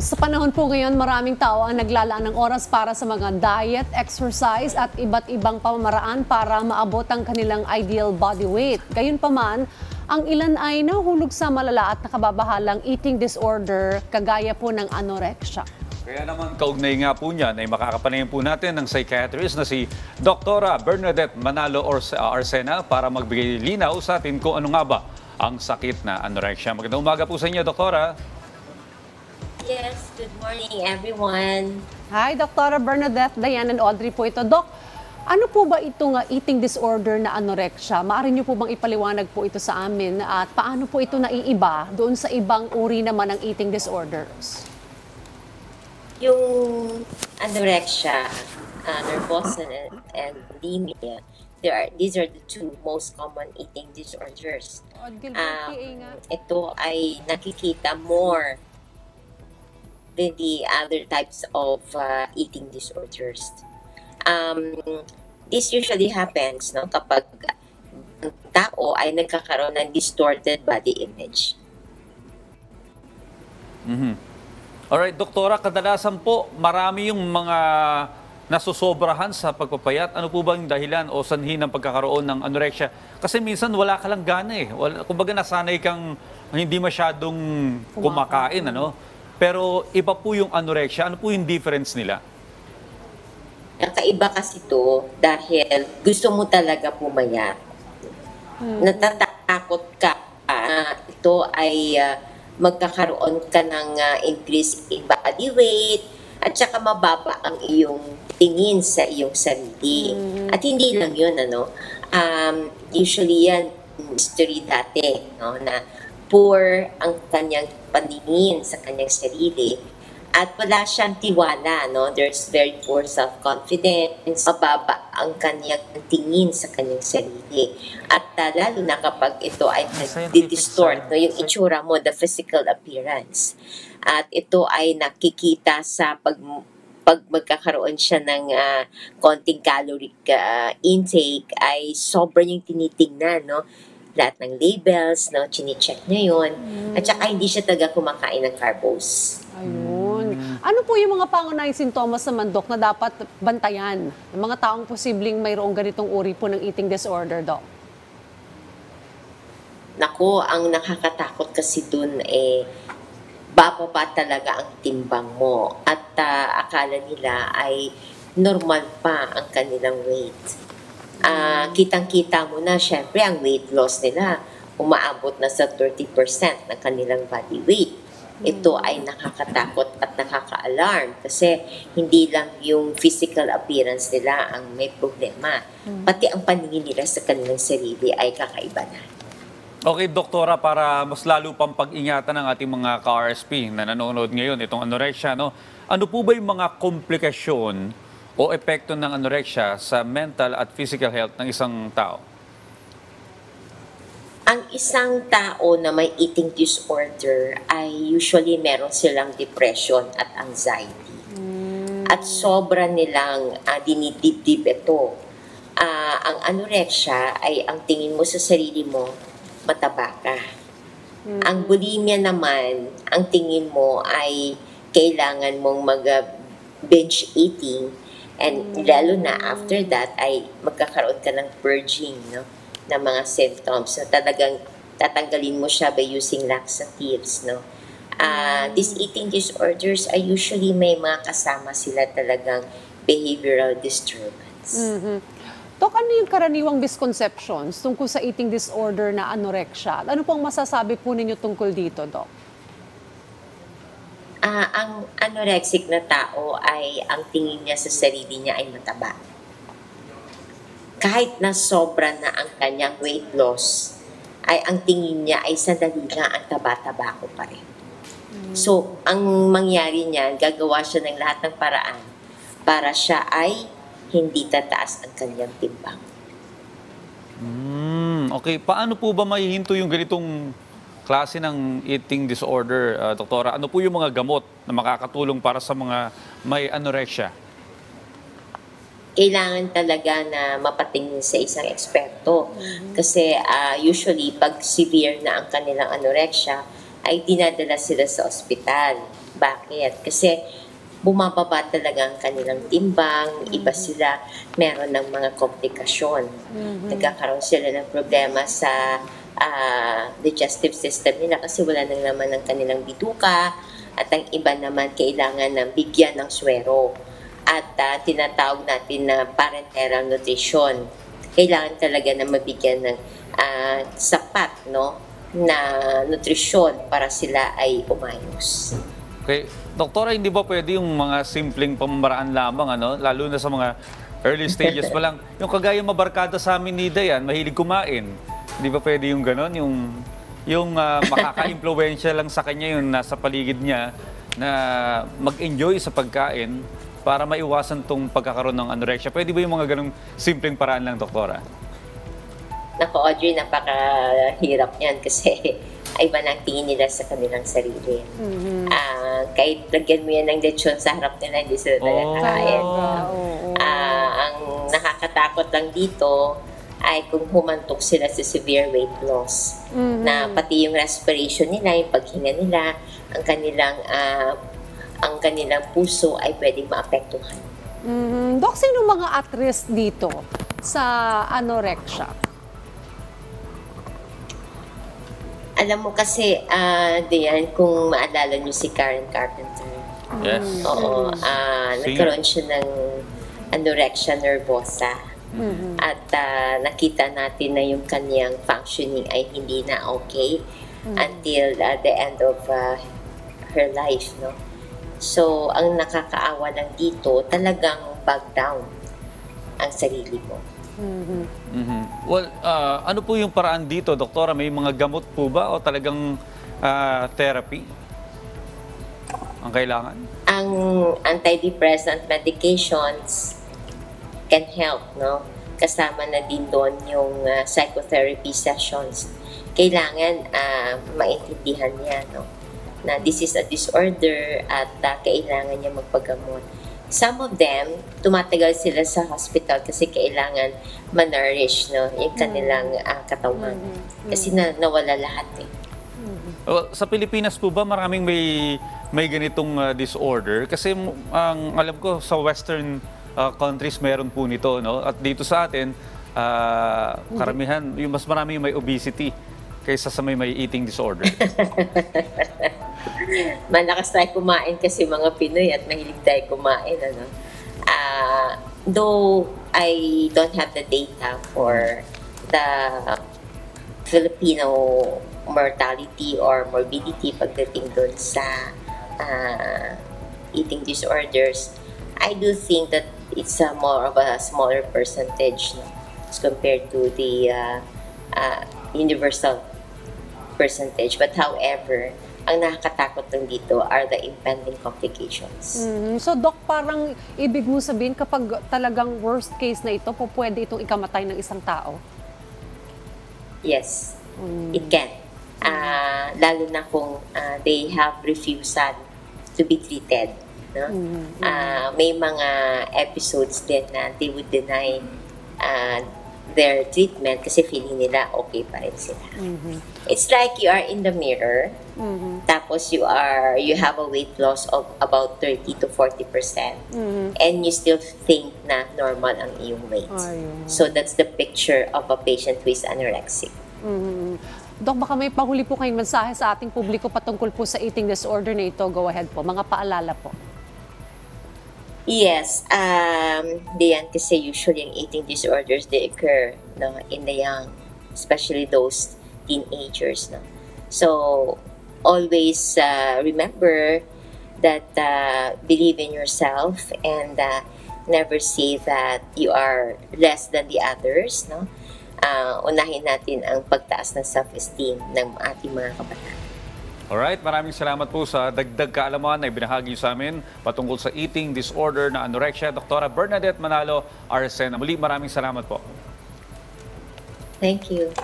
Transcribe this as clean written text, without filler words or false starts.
Sa panahon po ngayon, maraming tao ang naglalaan ng oras para sa mga diet, exercise at iba't ibang pamamaraan para maabot ang kanilang ideal body weight. Gayunpaman, ang ilan ay nahulog sa malala at nakababahalang eating disorder kagaya po ng anorexia. Kaya naman kaugnay nga po niyan ay makakapanayin po natin ng psychiatrist na si Dr. Bernadette Manalo Arsena para magbigay linaw sa atin kung ano nga ba ang sakit na anorexia. Magandang umaga po sa inyo, Doktora. Yes, good morning everyone. Hi, Dr. Bernadette, Diane and Audrey po ito. Doc, ano po ba itong eating disorder na anorexia? Maaari niyo po bang ipaliwanag po ito sa amin at paano po ito naiiba doon sa ibang uri naman ng eating disorders? Yung anorexia, nervousness, and bulimia, these are the two most common eating disorders. Ito ay nakikita more than the other types of eating disorders. This usually happens kapag ang tao ay nagkakaroon ng distorted body image. Alright, Doktora, kadalasan po marami yung mga nasusobrahan sa pagpapayat. Ano po ba yung dahilan o sanhi ng pagkakaroon ng anorexia? Kasi minsan wala ka lang gana eh. Kumbaga nasanay kang hindi masyadong kumakain, ano? Pero iba po yung anorexia. Ano po yung difference nila? Nakaiba kasi to dahil gusto mo talaga pumayat. Natatakot ka ito ay magkakaroon ka ng increase in body weight at saka mababa ang iyong tingin sa iyong sarili. At hindi lang yun, usually yan history dati, na poor ang kanyang paningin sa kanyang sarili at wala siyang tiwala, there's very poor self-confidence, mababa ang kanyang tingin sa kanyang sarili at lalo na kapag ito ay nag-distort, yung itsura mo, the physical appearance, at ito ay nakikita sa pag magkakaroon siya ng konting caloric intake ay sobrang yung tinitingnan, lahat ng labels, chine-check niya yun. At saka hindi siya talaga kumakain ng carbs. Ayun. Ano po yung mga pangunahing sintomas naman, Dok, na dapat bantayan ng mga taong posibleng mayroong ganitong uri po ng eating disorder, Dok? Nako, ang nakakatakot kasi dun bababa talaga ang timbang mo at akala nila ay normal pa ang kanilang weight. Kitang-kita mo na, syempre, ang weight loss nila umaabot na sa 30% ng kanilang body weight. Ito ay nakakatakot at nakaka-alarm kasi hindi lang yung physical appearance nila ang may problema. Pati ang paningin nila sa kanilang sarili ay kakaiba na. Okay, Doktora, para mas lalo pang pag-ingatan ng ating mga ka-RSP na nanonood ngayon itong anorexia, ano po ba yung mga komplikasyon o epekto ng anorexia sa mental at physical health ng isang tao? Ang isang tao na may eating disorder ay usually meron silang depression at anxiety. At sobra nilang dinidibdib ito. Ang anorexia ay ang tingin mo sa sarili mo, mataba ka. Ang bulimia naman, ang tingin mo ay kailangan mong binge eating. And lalo na after that ay magkakaroon ka ng purging, ng mga symptoms. So talagang tatanggalin mo siya by using laxatives, These eating disorders ay usually may mga kasama sila talagang behavioral disturbance. Dok, ano yung karaniwang misconceptions tungkol sa eating disorder na anorexia? Ano pong masasabi po ninyo tungkol dito, Dok? Ang anorexic na tao ay ang tingin niya sa sarili niya ay mataba. Kahit na sobra na ang kanyang weight loss, ay ang tingin niya ay sandali nga ang taba-taba ko pa rin. So, ang mangyari niya, gagawa siya ng lahat ng paraan para siya ay hindi tataas ang kanyang timbang. Okay, paano po ba maihinto yung ganitong klase ng eating disorder, Doktora? Ano po yung mga gamot na makakatulong para sa mga may anorexia? Kailangan talaga na mapatingin sa isang eksperto. Kasi usually, pag severe na ang kanilang anorexia, ay dinadala sila sa ospital. Bakit? Kasi bumababa talaga ang kanilang timbang, iba sila, meron ng mga komplikasyon. Nagkakaroon sila ng problema sa digestive system nila kasi wala nang laman ng kanilang bituka, at ang iba naman kailangan ng bigyan ng swero. At tinatawag natin na parenteral nutrition. Kailangan talaga na mabigyan ng sapat, no, na nutrisyon para sila ay umayos. Okay. Doktora, hindi ba pwede yung mga simpleng pamamaraan lamang, ano? Lalo na sa mga early stages pa lang. Yung kagaya mabarkada sa amin ni Dayan, mahilig kumain. Hindi ba pwede yung gano'n? Yung makaka-impluwensya lang sa kanya yung nasa paligid niya na mag-enjoy sa pagkain para maiwasan tong pagkakaroon ng anorexia. Pwede ba yung mga ganong simpleng paraan lang, Doktora? Naku, Audrey, napakahirap yan kasi ay iba na ang tingin nila sa kanilang sarili. Kahit lagyan mo yan ng lechon sa harap nila, hindi sila kakain. Ang nakakatakot lang dito ay kung humantok sila sa severe weight loss. Na pati yung respiration nila, yung paghinga nila, ang kanilang puso ay pwedeng maapektuhan. Dok, sino mga at risk dito sa anorexia? Alam mo kasi, Diane, kung maalala niyo si Karen Carpenter. Yes. Oo, nagkaroon siya ng anorexia nervosa. At nakita natin na yung kanyang functioning ay hindi na okay until the end of her life, no? So, ang nakakaawa lang dito, talagang bag down ang sarili mo. Well, ano po yung paraan dito, Doktora? May mga gamot po ba o talagang therapy ang kailangan? Ang antidepressant medications can help, no? Kasama na din doon yung psychotherapy sessions. Kailangan maintindihan niya, no, na this is a disorder at kailangan niya magpagamot. Some of them, tumatagal sila sa hospital kasi kailangan ma-nourish, no, yung kanilang katawan. Kasi nawala lahat eh. Well, sa Pilipinas po ba maraming may ganitong disorder? Kasi ang alam ko sa western countries meron po nito, no? At dito sa atin, karamihan, yung mas marami yung may obesity kaysa sa may eating disorder. Malakas tayo kumain kasi mga Pinoy at mahilig tayo kumain, ano. Though I don't have the data for the Filipino mortality or morbidity pagdating doon sa eating disorders, I do think that it's more of a smaller percentage, no, as compared to the universal percentage. But however, ang nakakatakot lang dito are the impending complications. So, Doc, parang ibig mo sabihin kapag talagang worst case na ito, pwede itong ikamatay ng isang tao? Yes, it can. Lalo na kung they have refusal to be treated. No? May mga episodes din na they would deny their treatment kasi feeling nila okay pa rin sila. It's like you are in the mirror, tapos you have a weight loss of about 30 to 40%, and you still think na normal ang iyong weight. So that's the picture of a patient who is anorexic. Dok, baka may pahuli po kayong mensahe sa ating publiko patungkol po sa eating disorder na ito. Go ahead po. Mga paalala po. Yes, diyan kasi usually yung eating disorders, they occur, no, in the young, especially those teenagers. No? So, always remember that believe in yourself and never say that you are less than the others. No? Unahin natin ang pagtaas ng self-esteem ng ating mga kabataan. Alright, maraming salamat po sa dagdag kaalaman na ibinahagi sa amin patungkol sa eating disorder na anorexia. Dr. Bernadette Manalo, RSN. Muli, maraming salamat po. Thank you.